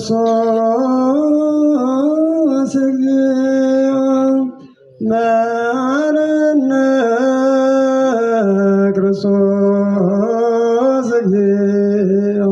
ክርስቶስ እግዚኦ መሐረነ ክርስቶስ እግዚኦ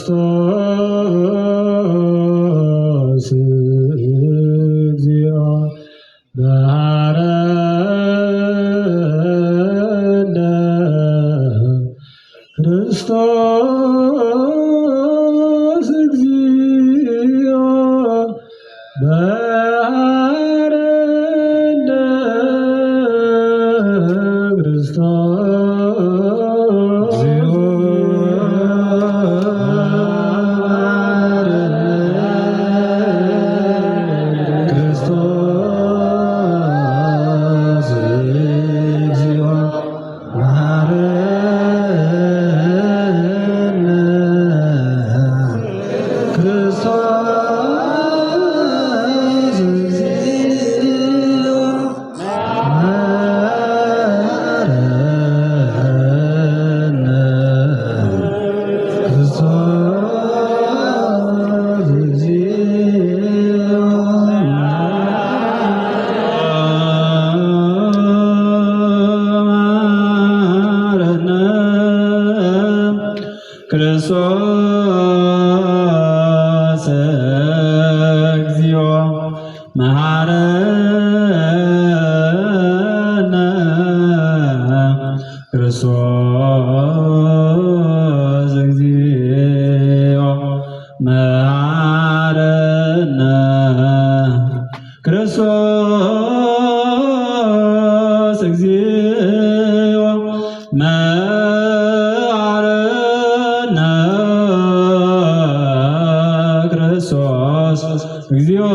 ክርስቶስ እግዚኦ መሐረነ ክርስቶስ እግዚኦ መሐረነ ክርስቶስ ክርስቶስ እግዚኦ መሐረነ ክርስቶስ እግዚኦ መሐረነ ክርስቶስ እግዚኦ እግዚኦ መሐረነ ክርስቶስ እግዚኦ መሐረነ ክርስቶስ እግዚኦ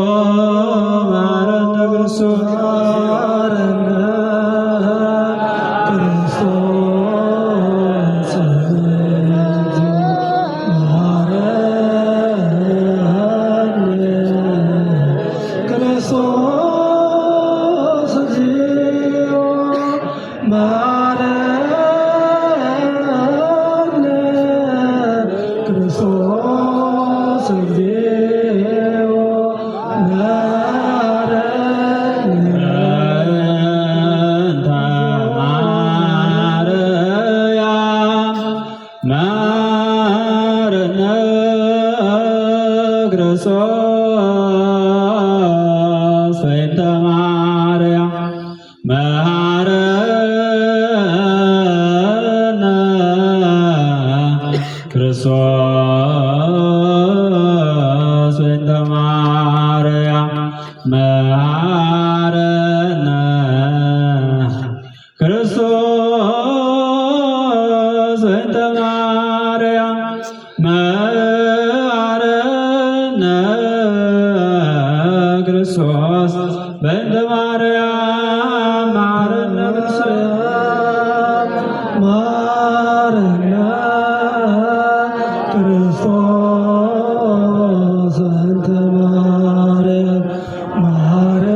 ክርስቶስ በእንተ ማርያም መሐረነ ክርስቶስ በእንተ ማርያም መሐረነ ክርስቶስ በእንተ ማርያም ክርስቶስ በእንተ ማርያም መሐረነ ክርስቶስ በእንተ ማርያም መሐረነ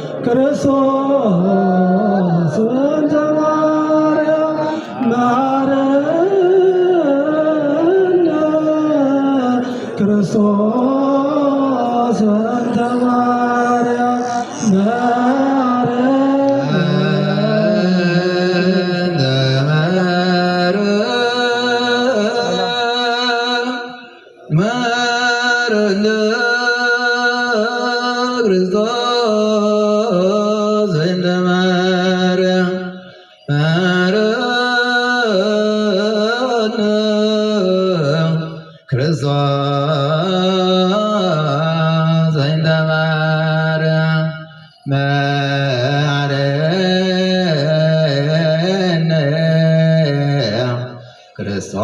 ክርስቶስ በእንተ ማርያም መሐረነ ክርስቶስ በእንተ ማርያም መሐረነ ክርስቶስ ክርስቶስ እንተ ማርያም መሐረነ ክርስቶስ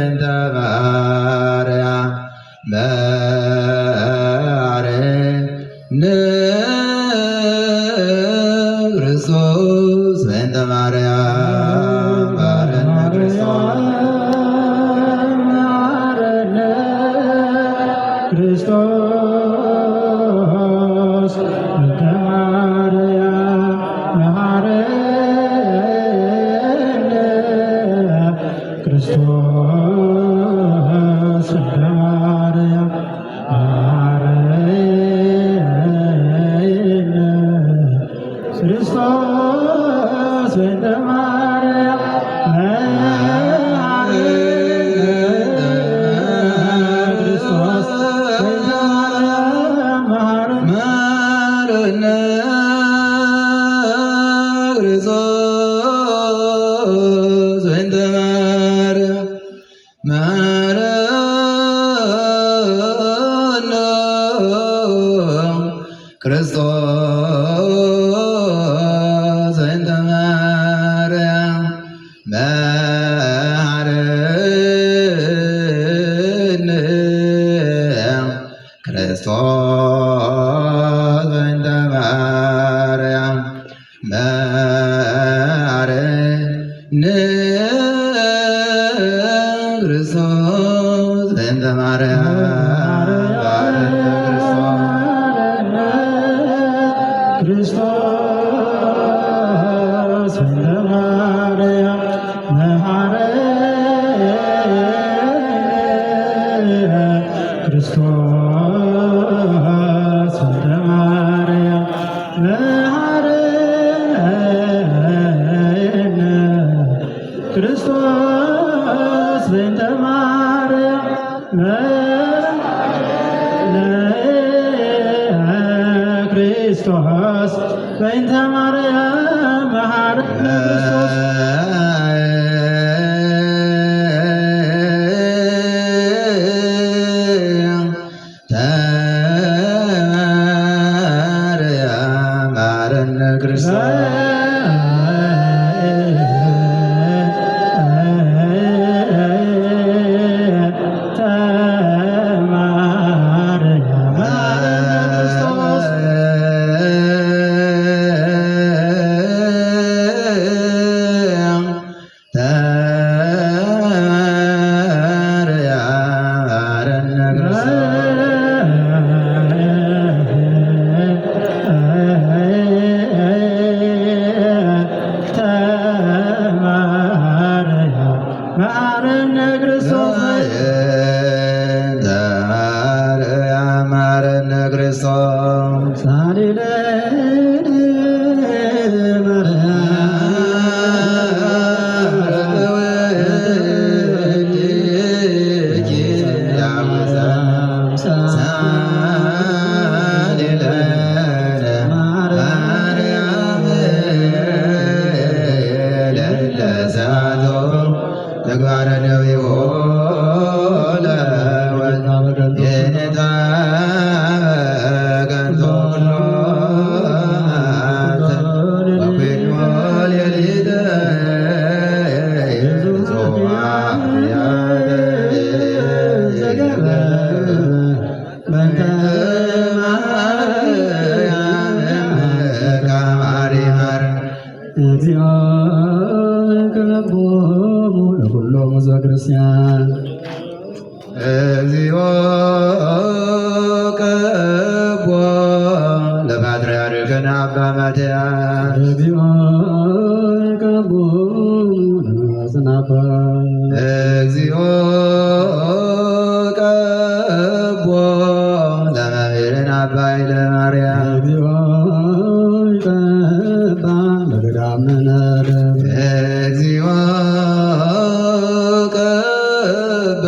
እንተ ማርያም መሐረነ ክርስቶስ እንተ ማርያም መሐረነ ክርስቶስ ክርስቶስ እንተ ማርያም መሐረነ ክርስቶስ እንተ ማርያም መሐረነ ክርስቶስ እንተ ማርያም ክርስቶስ እንተ ማርያም መሐረነ ክርስቶስ እንተ ማርያም መሐረነ ክርስቶስ እንተ ማርያም ክርስቶስ እንተ ማርያም መሐረነ ክርስቶስ እንተ ማርያም መሐረነ ክርስቶስ እንተ ማርያም ክርስቶስ በእንተ ማርያም መሐረነ መሐረነ ክርስቶስ መሐረነ ክርስቶስ ሳሊለነ ተግባረ ነቢቦ ለወልድ የኔታ በከንቱ ኩሎ መዓልተ ወኩሎ ሌሊተ በእንተ እግዚኦ ቅረቦሙ ለኩሎሙ ሕዝበ ክርስቲያን እግዚኦ ቀቦ ለፓትርያርክነ አባ ማትያስ እግዚኦ ቅረቦሙ ለመዋሥነ እግዚኦ ቀቦ ለመምህርነ አባ ኃይለ ማርያም እግዚኦ ቀባ ለገዳምነ እግዚኦ ቀባ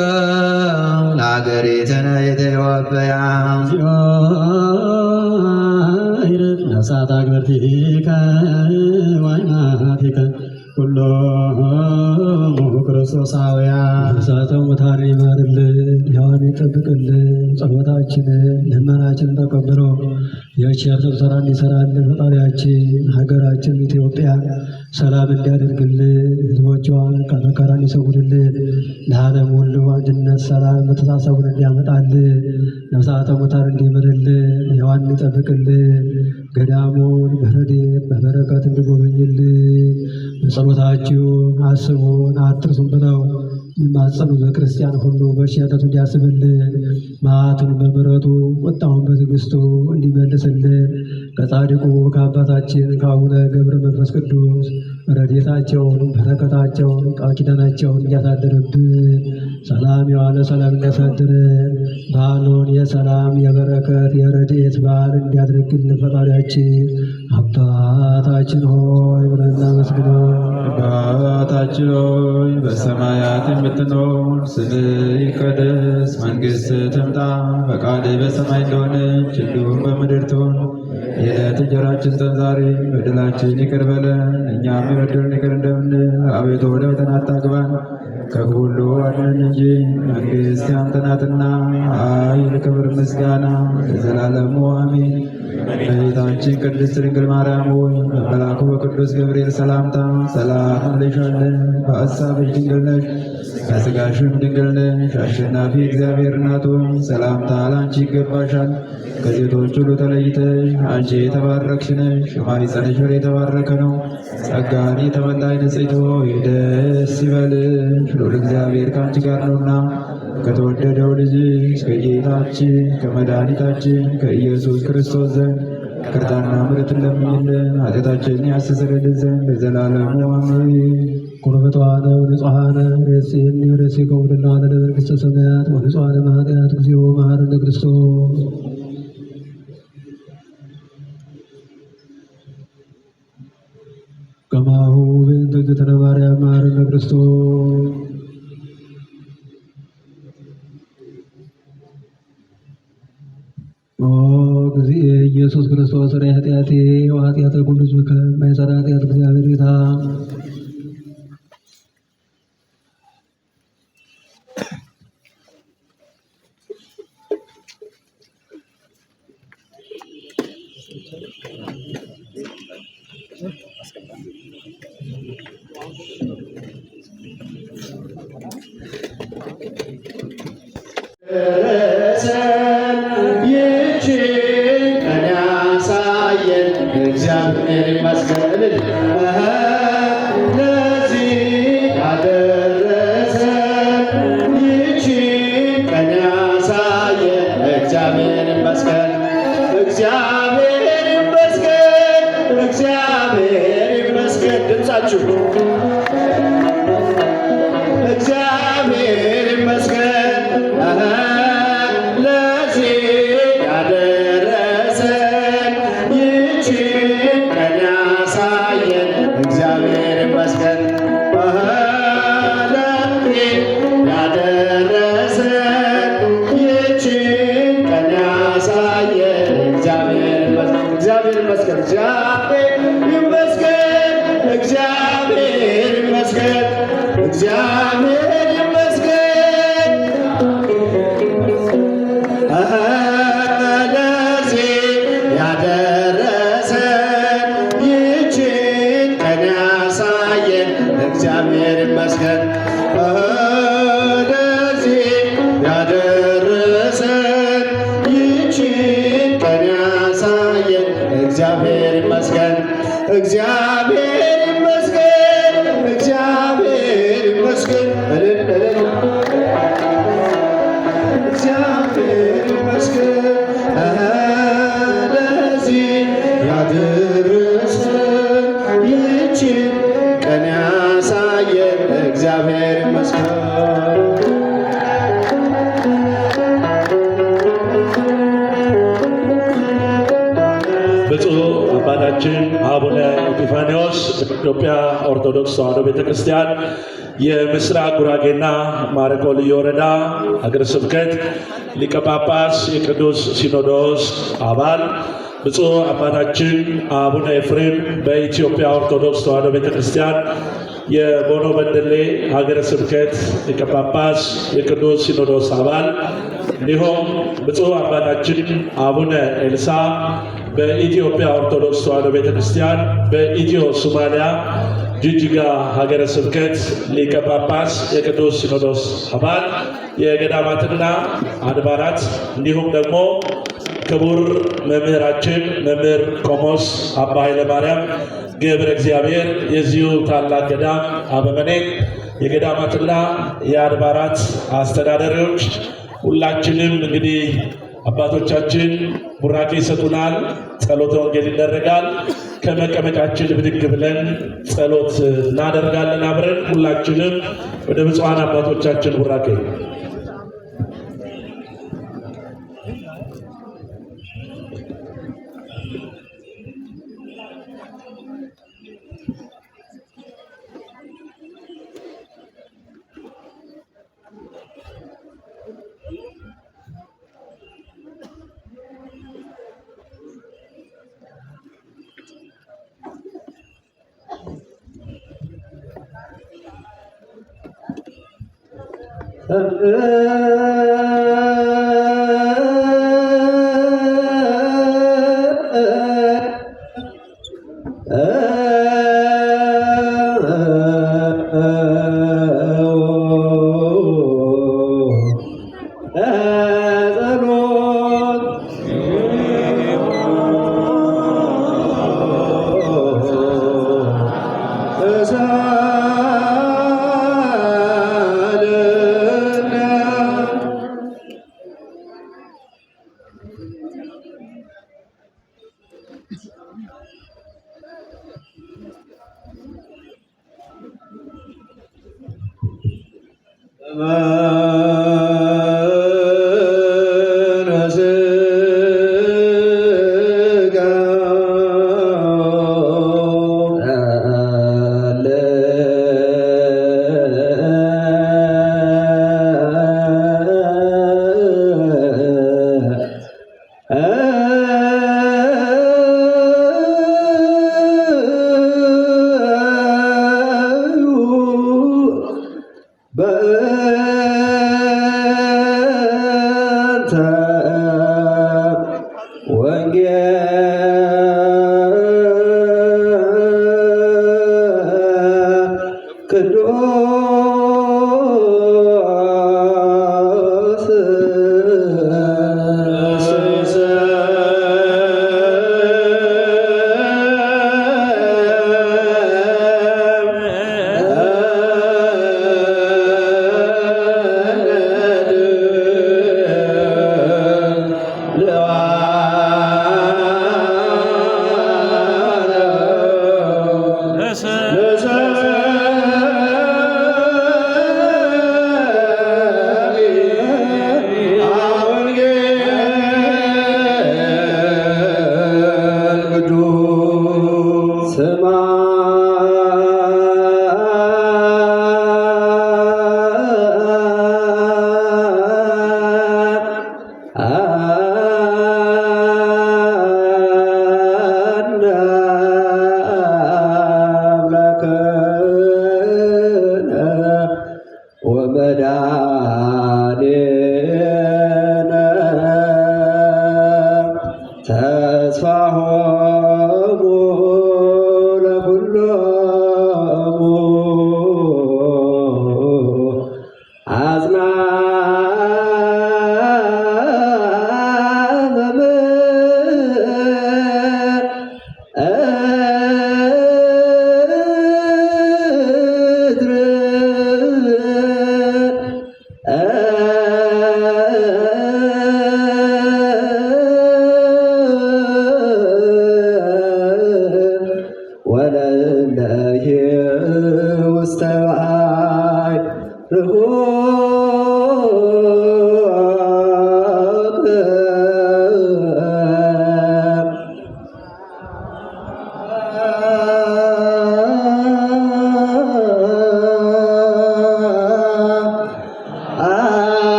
ለአገሪትነ ኢትዮጵያ እግዚኦ ይርቅ ነፍሳት አግብርቲከ ወአይማቲከ ኩሎሙ ክርስቶሳውያን ነፍሳተ ሙታን ይማርልን፣ ሕያዋን ይጠብቅልን። ጸሎታችንን ልመናችንን ተቀብሎ የቸር ስራ እንዲሰራልን ፈጣሪያችን ሀገራችን ኢትዮጵያ ሰላም እንዲያደርግልን፣ ሕዝቦቿን ከመከራ እንዲሰውርልን፣ ለዓለም ሁሉ አንድነት፣ ሰላም፣ መተሳሰቡን እንዲያመጣልን፣ ነፍሳተ ሙታን እንዲምርልን፣ ሕያዋን እንዲጠብቅልን፣ ገዳሙን በረድኤት በበረከት እንዲጎበኝልን በጸሎታችሁ አስቡን አትርሱን ብለው የሚማጸኑ በክርስቲያን ሁሉ በቸርነቱ እንዲያስብልን፣ መዓቱን በምሕረቱ ቁጣውን በትዕግስቱ እንዲመልስልን ከጻድቁ ከአባታችን ከአቡነ ገብረ መንፈስ ቅዱስ ረድኤታቸውን በረከታቸውን ቃል ኪዳናቸውን እንዲያሳድርብን ሰላም የዋለ ሰላም እንዲያሳድረን በዓሉን የሰላም የበረከት የረድኤት በዓል እንዲያደርግልን ፈጣሪያችን አባታችን ሆይ ብለን እናመስግነው። አባታችን ሆይ በሰማያት የምትኖር፣ ስምህ ይቀደስ፣ መንግሥትህ ትምጣ፣ ፈቃድህ በሰማይ እንደሆነች እንዲሁም በምድር ትሁን። የዕለት እንጀራችንን ስጠን ዛሬ፣ በደላችንን ይቅር በለን እኛም የበደሉንን ይቅር እንደምንል፣ አቤቱ ወደ ፈተና አታግባን ከክፉ ሁሉ አድነን እንጂ መንግሥት ያንተ ናትና፣ ኃይል፣ ክብር፣ ምስጋና ለዘላለሙ አሜን። እመቤታችን ቅድስት ድንግል ማርያም ሆይ በመልአኩ በቅዱስ ገብርኤል ሰላምታ ሰላም እንልሻለን። በሐሳብሽ ድንግል ነሽ፣ በሥጋሽም ድንግል ነሽ። አሸናፊ እግዚአብሔር እናት ሆይ ሰላምታ ለአንቺ ይገባሻል። ከሴቶች ሁሉ ተለይተሽ አንቺ የተባረክሽ ነሽ፣ የማኅፀንሽ ፍሬ የተባረከ ነው። ጸጋን የተመላሽ ንጽሕት ሆይ ደስ ይበልሽ፣ ልዑል እግዚአብሔር ከአንቺ ጋር ነውና ከተወደደው ልጅሽ ከጌታችን ከመድኃኒታችን ከኢየሱስ ክርስቶስ ዘንድ ይቅርታና ምሕረትን ለምኝልን ኃጢአታችንን ያስተሰርይልን ዘንድ ለዘላለሙ አሜን። ቁርበቷነ ወንጹሐነ ሬጽኒ ሬጽከሙ ድናነ ለመንግሥተ ሰማያት ወንጹሐነ ማኃጢአት እግዚኦ መሐረነ ክርስቶስ። ከማሁ በእንተ እግዝእትነ ማርያም መሐረነ ክርስቶስ። ኦ እግዚእ ኢየሱስ ክርስቶስ ሠራይ ኃጢአቴ ወኃጢአተ ኩሉ ሕዝብ ከማይሠራ ኃጢአት እግዚአብሔር ይፍታ። እግዚአብሔር ይመስገን። ለዚህ ያደረሰን ይህችን ቀን ያሳየን እግዚአብሔር ይመስገን። እግዚአብሔር ይመስገን። እግዚአብሔር ይመስገን። ድምፃችሁ እግዚአብሔር ይመስገን። ለዚህ ያደረሰን ይህችን ቀን ያሳየን እግዚአብሔር ይመስገን። ለዚህ ያደረሰን ይህችን ቀን ያሳየን እግዚአብሔር ይመስገን። እግዚአብሔር ይመስገን። እግዚአብሔር ይመስገን። እግዚአብሔር ይመስገን። ለዚህ ያደረሰን ይህችን ቀን ያሳየን እግዚአብሔር ይመስገን። ለዚህ ያደረሰን ይህችን ቀን ያሳየን እግዚአብሔር ይመስገን። እግዚአብሔር ይመስገን። እግዚአብሔር ይመስገን። እግዚአብሔር ይመስገን። ለዚህ ያደረሰን ይህችን ቀን ያሳየን እግዚአብሔር ይመስገን። ብፁዕ አባታችን አቡነ ኤጲፋንዮስ በኢትዮጵያ ኦርቶዶክስ ተዋሕዶ ቤተክርስቲያን የምስራቅ ጉራጌና ማረቆ ልዩ ወረዳ ሀገረ ስብከት ሊቀ ጳጳስ የቅዱስ ሲኖዶስ አባል፣ ብፁዕ አባታችን አቡነ ኤፍሬም በኢትዮጵያ ኦርቶዶክስ ተዋሕዶ ቤተክርስቲያን የቦኖ በደሌ ሀገረ ስብከት ሊቀ ጳጳስ የቅዱስ ሲኖዶስ አባል እንዲሁም ብፁዕ አባታችን አቡነ ኤልሳ በኢትዮጵያ ኦርቶዶክስ ተዋሕዶ ቤተክርስቲያን በኢትዮ ሶማሊያ ጅጅጋ ሀገረ ስብከት ሊቀ ጳጳስ የቅዱስ ሲኖዶስ አባል የገዳማትና አድባራት እንዲሁም ደግሞ ክቡር መምህራችን መምህር ቆሞስ አባ ኃይለ ማርያም ገብረ እግዚአብሔር የዚሁ ታላቅ ገዳም አበምኔት፣ የገዳማትና የአድባራት አስተዳዳሪዎች ሁላችንም እንግዲህ አባቶቻችን ቡራኬ ይሰጡናል፣ ጸሎተ ወንጌል ይደረጋል። ከመቀመጫችን ብድግ ብለን ጸሎት እናደርጋለን። አብረን ሁላችንም ወደ ብፁዓን አባቶቻችን ቡራኬ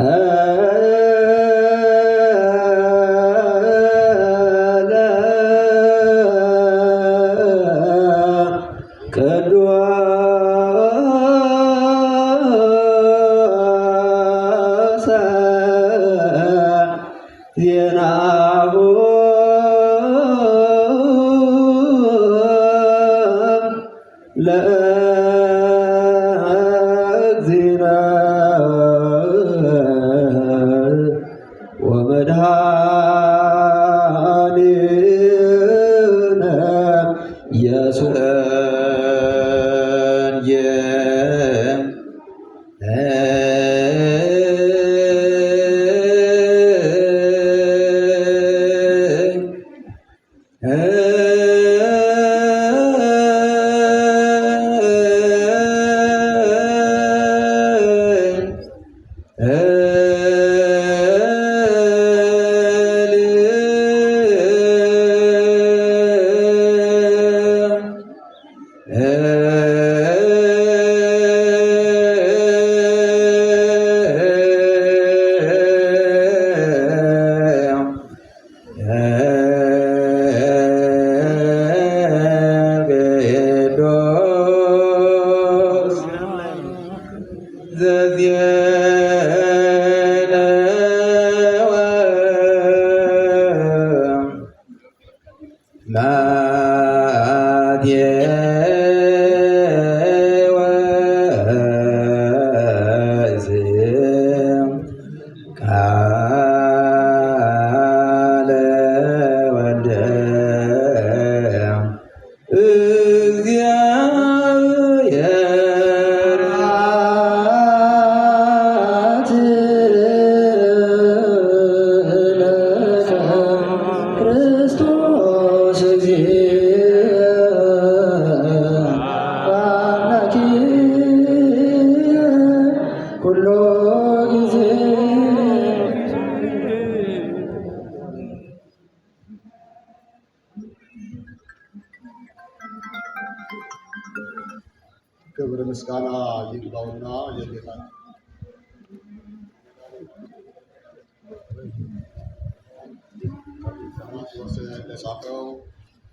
Oh ዜናሁ ለእግዚእነ ወመድኃኒነ ኢየሱስ ክብር ምስጋና ይግባውና የጌታ የተጻፈው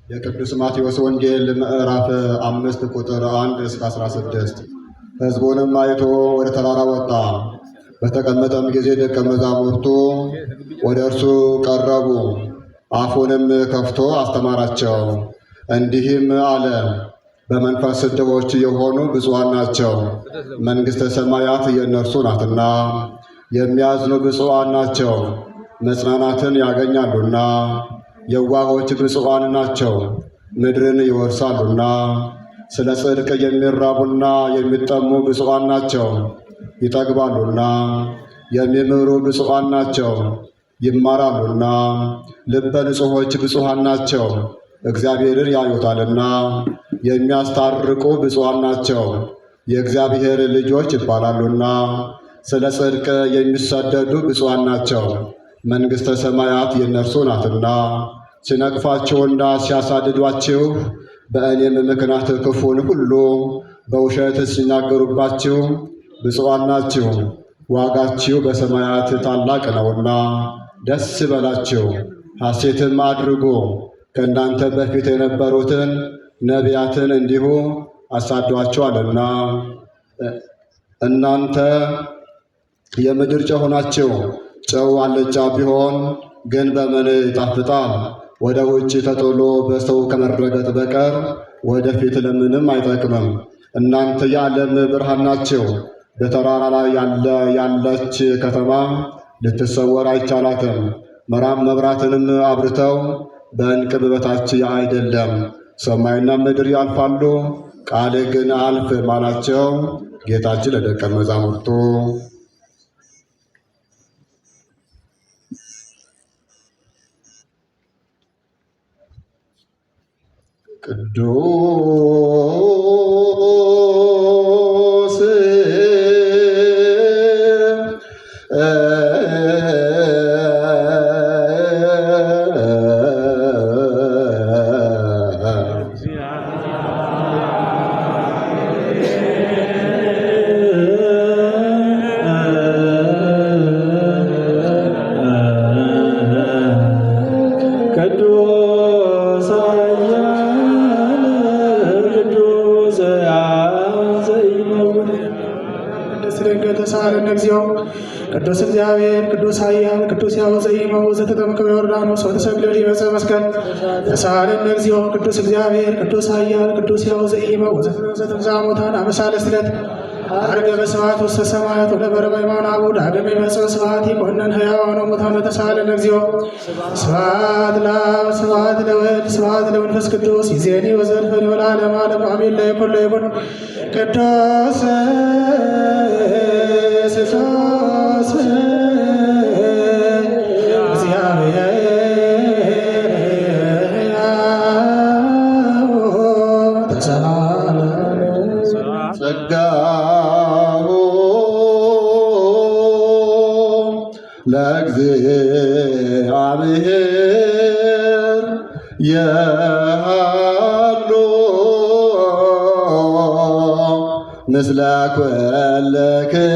የቅዱስ ማቴዎስ ወንጌል ምዕራፍ 5 ቁጥር 1 እስከ 16። ሕዝቡንም አይቶ ወደ ተራራ ወጣ። በተቀመጠም ጊዜ ደቀ መዛሙርቱ ወደ እርሱ ቀረቡ። አፉንም ከፍቶ አስተማራቸው፣ እንዲህም አለ። በመንፈስ ድሆች የሆኑ ብፁዓን ናቸው፣ መንግሥተ ሰማያት የእነርሱ ናትና። የሚያዝኑ ብፁዓን ናቸው፣ መጽናናትን ያገኛሉና። የዋሆች ብፁዓን ናቸው፣ ምድርን ይወርሳሉና። ስለ ጽድቅ የሚራቡና የሚጠሙ ብፁዓን ናቸው፣ ይጠግባሉና። የሚምሩ ብፁዓን ናቸው፣ ይማራሉና። ልበ ንጹሖች ብፁዓን ናቸው፣ እግዚአብሔርን ያዩታልና። የሚያስታርቁ ብፁዓን ናቸው፣ የእግዚአብሔር ልጆች ይባላሉና። ስለ ጽድቅ የሚሰደዱ ብፁዓን ናቸው፣ መንግሥተ ሰማያት የእነርሱ ናትና። ሲነቅፋችሁና ሲያሳድዷችሁ በእኔም ምክንያት ክፉን ሁሉ በውሸት ሲናገሩባችሁ ብፁዓን ናችሁ፣ ዋጋችሁ በሰማያት ታላቅ ነውና። ደስ ይበላችሁ፣ ሐሴትም አድርጉ። ከእናንተ በፊት የነበሩትን ነቢያትን እንዲሁ አሳዷቸዋልና። እናንተ የምድር ጨው ናችሁ። ጨው አልጫ ቢሆን ግን በምን ይጣፍጣል? ወደ ውጭ ተጥሎ በሰው ከመረገጥ በቀር ወደፊት ለምንም አይጠቅምም። እናንተ የዓለም ብርሃን ናችሁ። በተራራ ላይ ያለች ከተማ ልትሰወር አይቻላትም። መብራትንም አብርተው በዕንቅብ በታች አይደለም። ሰማይና ምድር ያልፋሉ፣ ቃሌ ግን አያልፍም አላቸው ጌታችን ለደቀ መዛሙርቱ። ቅዱስ ቅዱስ እግዚአብሔር ቅዱስ ኃያል ቅዱስ ያወፀይመው ዘተጠምቀ በዮርዳኖስ ወተሰቅለ ዲበ መስቀል ተሳለን እግዚኦ ቅዱስ እግዚአብሔር ቅዱስ ኃያል ቅዱስ ያወፀይመው ዘተንሥአ እሙታን አመ ሣልስት ዕለት አርገ በስብሐት ውስተ ሰማያት ወነበረ በየማነ አቡዕ ዳግመ ይመጽእ ስብሐት ይኰነን ሕያዋነ ሙታነ ተሳለን እግዚኦ ስብሐት ለአብ ስብሐት ለወልድ ስብሐት ለመንፈስ ቅዱስ ይእዜኒ ወዘልፈኒ ወለዓለመ ዓለም አሜን። ለይኩን ቅዱስ ስፋስ እግዚአብሔር ጸጋሁ ለእግዚአብሔር የሃሎ ምስለ ኩልክሙ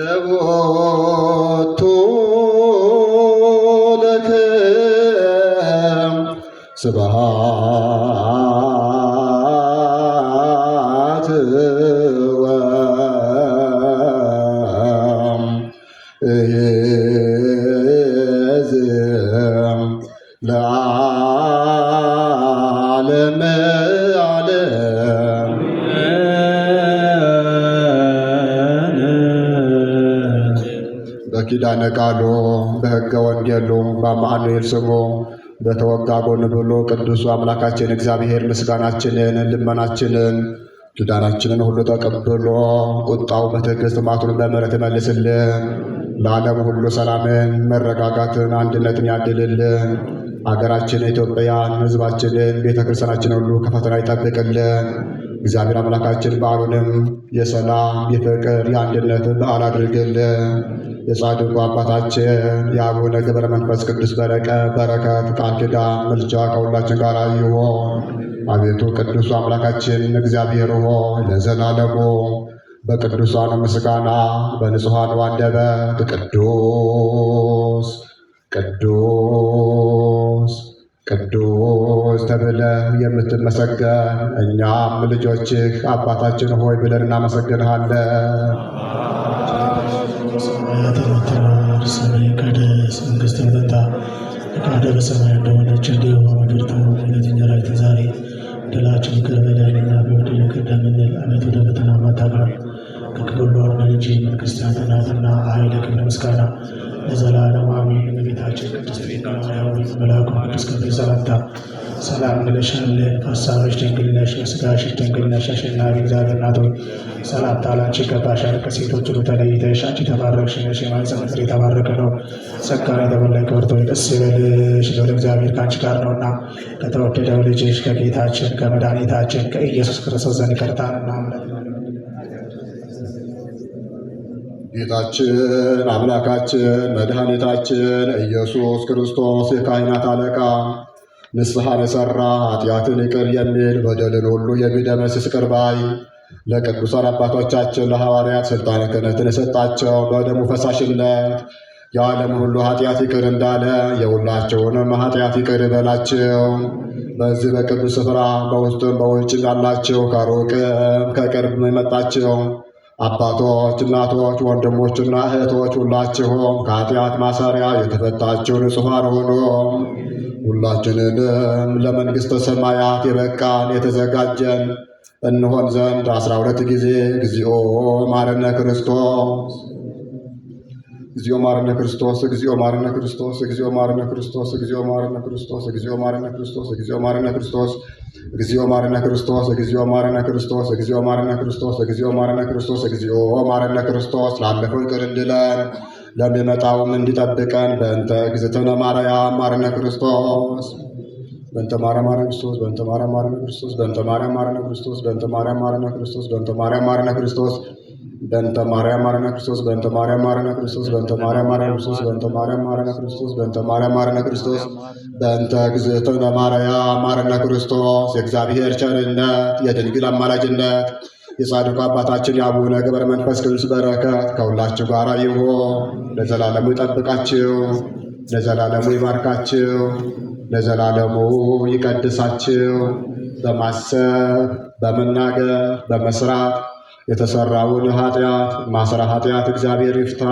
ዘቦቱ ለክም ስብሐት ወእዝም ለዓለመ ዓለም በኪዳነ ቃሉ በሕገ ወንጌሉ በአማኑኤል ስሙ በተወጋ ጎን ብሎ ቅዱሱ አምላካችን እግዚአብሔር ምስጋናችንን፣ ልመናችንን፣ ኪዳናችንን ሁሉ ተቀብሎ ቁጣው በትዕግሥት መዓቱን በምሕረት ይመልስልን። ለዓለም ሁሉ ሰላምን፣ መረጋጋትን፣ አንድነትን ያድልልን። አገራችን ኢትዮጵያን፣ ሕዝባችንን፣ ቤተ ክርስቲያናችንን ሁሉ ከፈተና ይጠብቅልን። እግዚአብሔር አምላካችን በዓሉንም የሰላም የፍቅር የአንድነት በዓል አድርግልን። የጻድቁ አባታችን የአቡነ ገብረ መንፈስ ቅዱስ በረከት ቃል ኪዳን ምልጃ ከሁላችን ጋር ይሁን። አቤቱ ቅዱሱ አምላካችን እግዚአብሔር ሆይ ለዘላለሙ በቅዱሳኑ ምስጋና በንጹሐኑ አንደበት ቅዱስ ቅዱስ ቅዱስ ተብለህ የምትመሰገን እኛም ልጆችህ አባታችን ሆይ ብለን እናመሰግንሃለን። ሰማያት የምትኖር ስምህ ይቀደስ፣ መንግሥትህ ትምጣ፣ ፈቃድህ በሰማይ እንደሆነች እንዲሁ በምድር ትሁን። የዕለት እንጀራችንን ዛሬ በደላችንን ይቅር በለን እኛም የበደሉንን ይቅር እንደምንል፣ አቤቱ ወደ ፈተና አታግባን ከክፉ ሁሉ አድነን እንጂ መንግሥት ያንተ ናትና፣ ኃይል፣ ክብር፣ ምስጋና ለዘላለሙ አሜን። እመቤታችን ቅድስት ድንግል ማርያም መልአኩ ቅዱስ ገብርኤል ሰላምታ ሰላም እንልሻለን፣ በሐሳብሽ ድንግል ነሽ፣ በሥጋሽም ድንግል ነሽ። አሸናፊ እግዚአብሔር እናት ሆይ ሰላምታ ላንቺ ይገባሻል። ከሴቶች ሁሉ ተለይተሽ አንቺ የተባረክሽ ነሽ፣ የማኅፀንሽ ፍሬ የተባረከ ነው። ጸጋን የተሞላሽ ክብርት ሆይ ደስ ይበልሽ፣ ልዑል እግዚአብሔር ከአንቺ ጋር ነውና ከተወደደው ልጅሽ ከጌታችን ከመድኃኒታችን ከኢየሱስ ክርስቶስ ዘንድ ይቅርታንና ምሕረትን ጌታችን አምላካችን መድኃኒታችን ኢየሱስ ክርስቶስ የካህናት አለቃ ንስሐን የሠራ ኃጢአትን ይቅር የሚል በደልን ሁሉ የሚደመስስ ይቅር ባይ ለቅዱሳን አባቶቻችን ለሐዋርያት ሥልጣነ ክህነትን የሰጣቸው በደሙ ፈሳሽነት የዓለም ሁሉ ኃጢአት ይቅር እንዳለ የሁላቸውንም ኃጢአት ይቅር ይበላቸው። በዚህ በቅዱስ ስፍራ በውስጥም በውጭም ያላቸው ከሩቅም ከቅርብ የመጣቸው አባቶች፣ እናቶች፣ ወንድሞችና እህቶች ሁላችሁም ከኃጢአት ማሰሪያ የተፈታችሁ ንጹሐን ሁኑ። ሁላችንንም ለመንግሥተ ሰማያት የበቃን የተዘጋጀን እንሆን ዘንድ 12 ጊዜ እግዚኦ ማረነ ክርስቶስ፣ እግዚኦ ማረነ ክርስቶስ፣ እግዚኦ ማረነ ክርስቶስ፣ እግዚኦ ማረነ ክርስቶስ፣ እግዚኦ ማረነ ክርስቶስ፣ እግዚኦ ማረነ ክርስቶስ፣ እግዚኦ ማረነ ክርስቶስ፣ እግዚኦ ማረነ ክርስቶስ፣ እግዚኦ ማረነ ክርስቶስ፣ እግዚኦ ማረነ ክርስቶስ፣ እግዚኦ ማረነ ክርስቶስ፣ እግዚኦ ማረነ ክርስቶስ ላለፈው ይቅር እንዲለን ለሚመጣውም እንዲጠብቀን በእንተ እግዝእትነ ማርያም ማረነ ክርስቶስ፣ በእንተ ማርያም ማረነ ክርስቶስ፣ በእንተ ማርያም ማረነ ክርስቶስ፣ በእንተ ማርያም ማረነ ክርስቶስ፣ በእንተ ማርያም ማረነ ክርስቶስ፣ በእንተ ማርያም ማረነ ክርስቶስ፣ በእንተ ማርያም ማረነ ክርስቶስ፣ በእንተ ማርያም ማረነ ክርስቶስ፣ በእንተ ማርያም ማረነ ክርስቶስ፣ በእንተ ማርያም ማረነ ክርስቶስ፣ በእንተ ማርያም ማረነ ክርስቶስ፣ በእንተ እግዝእትነ ማርያም ማረነ ክርስቶስ። የእግዚአብሔር ቸርነት የድንግል አማላጅነት የጻድቁ አባታችን የአቡነ ገብረ መንፈስ ቅዱስ በረከት ከሁላችሁ ጋር ይሁን። ለዘላለሙ ይጠብቃችሁ፣ ለዘላለሙ ይባርካችሁ፣ ለዘላለሙ ይቀድሳችሁ። በማሰብ በመናገር በመስራት የተሰራውን ኃጢአት ማሰራ ኃጢአት እግዚአብሔር ይፍታ።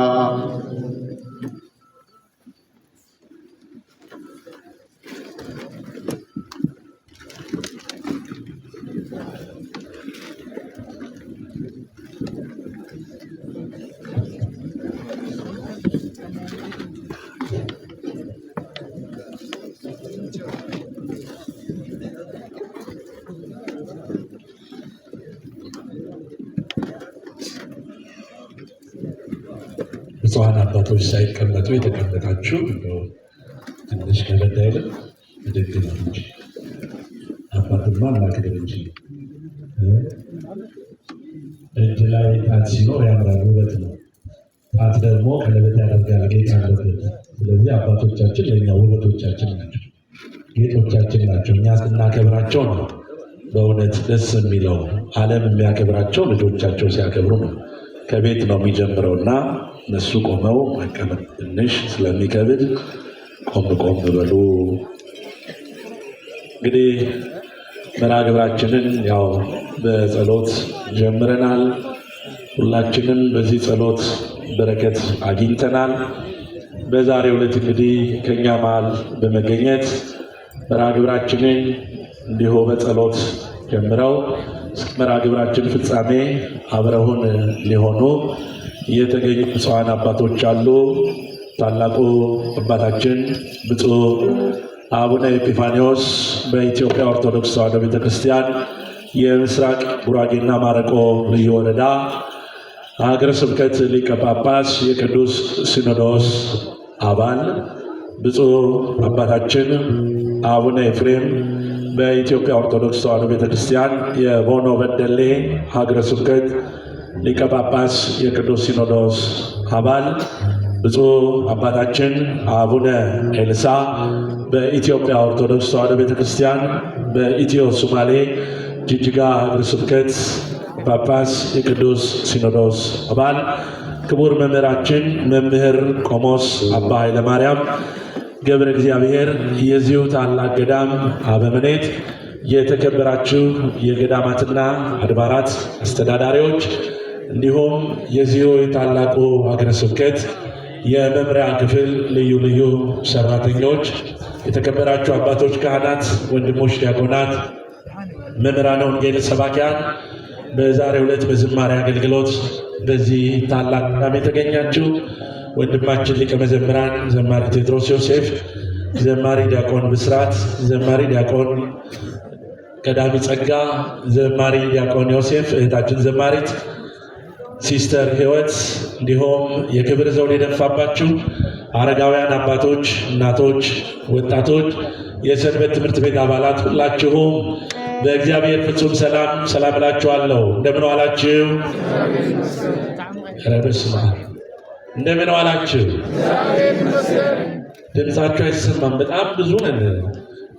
ብፁዓን አባቶች ሳይቀመጡ የተቀመጣችሁ ትንሽ ከበድ አይልም? ብድግ ነው እንጂ አባትማ እናክብር እንጂ። እጅ ላይ ጣት ሲኖር ያምራል፣ ውበት ነው። ጣት ደግሞ ቀለበት ያደርጋል፣ ጌጥ አለበት። ስለዚህ አባቶቻችን ለእኛ ውበቶቻችን ናቸው፣ ጌጦቻችን ናቸው። እኛ ስናከብራቸው ነው በእውነት ደስ የሚለው። ዓለም የሚያከብራቸው ልጆቻቸው ሲያከብሩ ነው። ከቤት ነው የሚጀምረውና እነሱ ቆመው መቀመጥ ትንሽ ስለሚከብድ ቆም በሉ። እንግዲህ መርሐ ግብራችንን ያው በጸሎት ጀምረናል። ሁላችንም በዚህ ጸሎት በረከት አግኝተናል። በዛሬው ዕለት እንግዲህ ከኛ መሃል በመገኘት መርሐ ግብራችንን እንዲሁ በጸሎት ጀምረው መርሐ ግብራችን ፍጻሜ አብረውን ሊሆኑ የተገኙ ብፁዓን አባቶች አሉ። ታላቁ አባታችን ብፁዕ አቡነ ኤጲፋንዮስ በኢትዮጵያ ኦርቶዶክስ ተዋሕዶ ቤተክርስቲያን የምስራቅ ጉራጌና ማረቆ ልዩ ወረዳ ሀገረ ስብከት ሊቀ ጳጳስ የቅዱስ ሲኖዶስ አባል፣ ብፁዕ አባታችን አቡነ ኤፍሬም በኢትዮጵያ ኦርቶዶክስ ተዋሕዶ ቤተክርስቲያን የቦኖ በደሌ ሀገረ ስብከት ሊቀ ጳጳስ የቅዱስ ሲኖዶስ አባል፣ ብፁዕ አባታችን አቡነ ኤልሳ በኢትዮጵያ ኦርቶዶክስ ተዋሕዶ ቤተክርስቲያን በኢትዮ ሶማሌ ጅጅጋ ሀገረ ስብከት ጳጳስ የቅዱስ ሲኖዶስ አባል፣ ክቡር መምህራችን መምህር ቆሞስ አባ ኃይለማርያም ገብረ እግዚአብሔር የዚሁ ታላቅ ገዳም አበምኔት፣ የተከበራችሁ የገዳማትና አድባራት አስተዳዳሪዎች፣ እንዲሁም የዚሁ የታላቁ ሀገረ ስብከት የመምሪያ ክፍል ልዩ ልዩ ሰራተኞች፣ የተከበራችሁ አባቶች፣ ካህናት፣ ወንድሞች፣ ዲያቆናት፣ መምህራነ ወንጌል፣ ሰባኪያን በዛሬው ዕለት በዝማሬ አገልግሎት በዚህ ታላቅ ገዳም የተገኛችሁ ወንድማችን ሊቀ መዘምራን ዘማሪ ቴዎድሮስ ዮሴፍ፣ ዘማሪ ዲያቆን ብስራት፣ ዘማሪ ዲያቆን ቀዳሚ ጸጋ፣ ዘማሪ ዲያቆን ዮሴፍ፣ እህታችን ዘማሪት ሲስተር ህይወት፣ እንዲሁም የክብር ዘውድ የደፋባችሁ አረጋውያን አባቶች፣ እናቶች፣ ወጣቶች፣ የሰንበት ትምህርት ቤት አባላት ሁላችሁም በእግዚአብሔር ፍጹም ሰላም እላችኋለሁ። እንደምን ዋላችሁ? ረበስማ እንደምን ዋላችሁ? ድምፃችሁ አይሰማም፣ በጣም ብዙ ነን።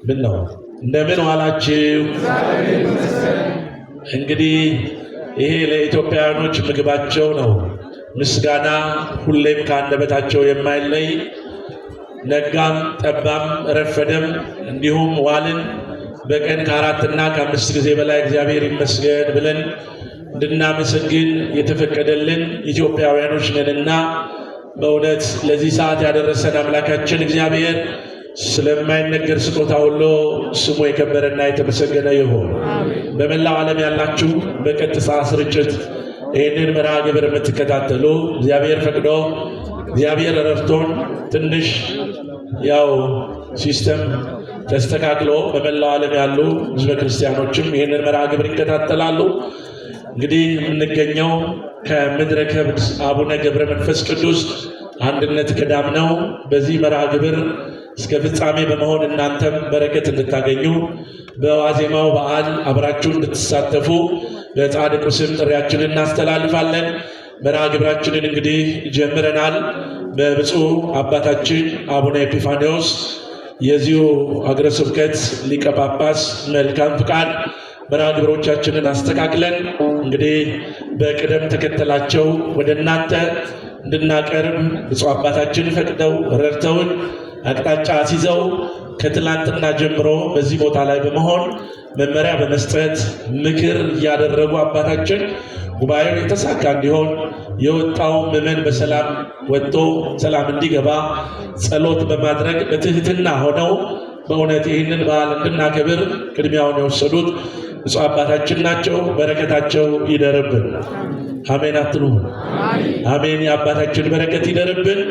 ምን ነው? እንደምን ዋላችሁ? እንግዲህ ይሄ ለኢትዮጵያውያኖች ምግባቸው ነው። ምስጋና ሁሌም ከአንደበታቸው የማይለይ ነጋም ጠባም ረፈደም እንዲሁም ዋልን በቀን ከ4 እና ከ5 ጊዜ በላይ እግዚአብሔር ይመስገን ብለን እንድናመሰግን የተፈቀደልን ኢትዮጵያውያኖች ነንና በእውነት ለዚህ ሰዓት ያደረሰን አምላካችን እግዚአብሔር ስለማይነገር ስጦታ ሁሉ ስሙ የከበረና የተመሰገነ ይሁን። በመላው ዓለም ያላችሁ በቀጥታ ስርጭት ይህንን መርሃ ግብር የምትከታተሉ እግዚአብሔር ፈቅዶ እግዚአብሔር ረድቶን ትንሽ ያው ሲስተም ተስተካክሎ በመላው ዓለም ያሉ ሕዝበ ክርስቲያኖችም ይህንን መርሃ ግብር ይከታተላሉ። እንግዲህ የምንገኘው ከምድረ ከብድ አቡነ ገብረ መንፈስ ቅዱስ አንድነት ገዳም ነው። በዚህ መርሃ ግብር እስከ ፍጻሜ በመሆን እናንተም በረከት እንድታገኙ በዋዜማው በዓል አብራችሁ እንድትሳተፉ በጻድቁ ስም ጥሪያችንን እናስተላልፋለን። መርሃ ግብራችንን እንግዲህ ጀምረናል። በብፁዕ አባታችን አቡነ ኤጲፋንዮስ የዚሁ ሀገረ ስብከት ሊቀ ጳጳስ መልካም ፍቃድ መርሃ ግብሮቻችንን አስተካክለን እንግዲህ በቅደም ተከተላቸው ወደ እናንተ እንድናቀርብ ብፁዕ አባታችን ፈቅደው ረድተውን አቅጣጫ አስይዘው ከትላንትና ጀምሮ በዚህ ቦታ ላይ በመሆን መመሪያ በመስጠት ምክር እያደረጉ አባታችን ጉባኤው የተሳካ እንዲሆን የወጣው ምዕመን በሰላም ወጥቶ ሰላም እንዲገባ ጸሎት በማድረግ በትህትና ሆነው በእውነት ይህንን በዓል እንድናከብር ቅድሚያውን የወሰዱት ብፁዕ አባታችን ናቸው። በረከታቸው ይደርብን። አሜን አትሉ? አሜን። የአባታችን በረከት ይደርብን።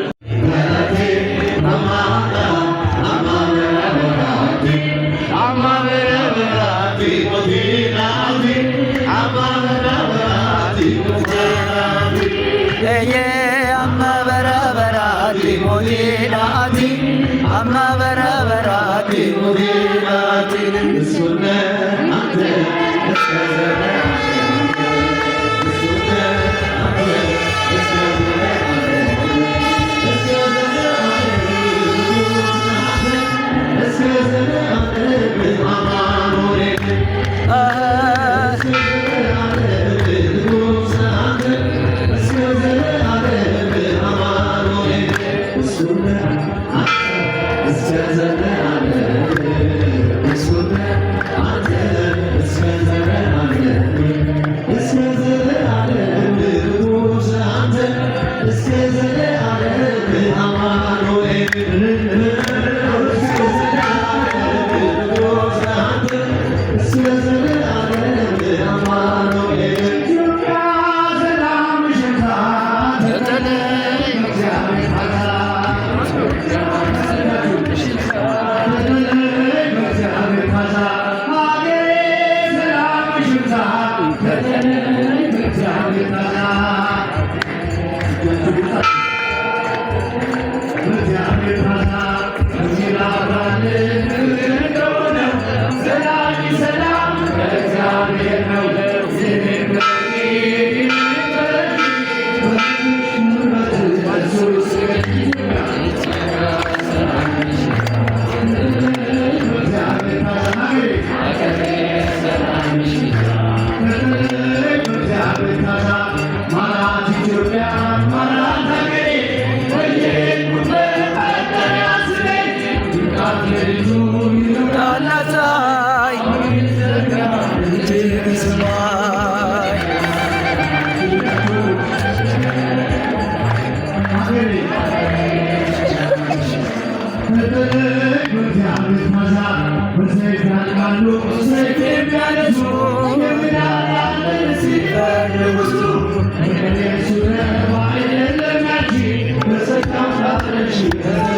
Thank you.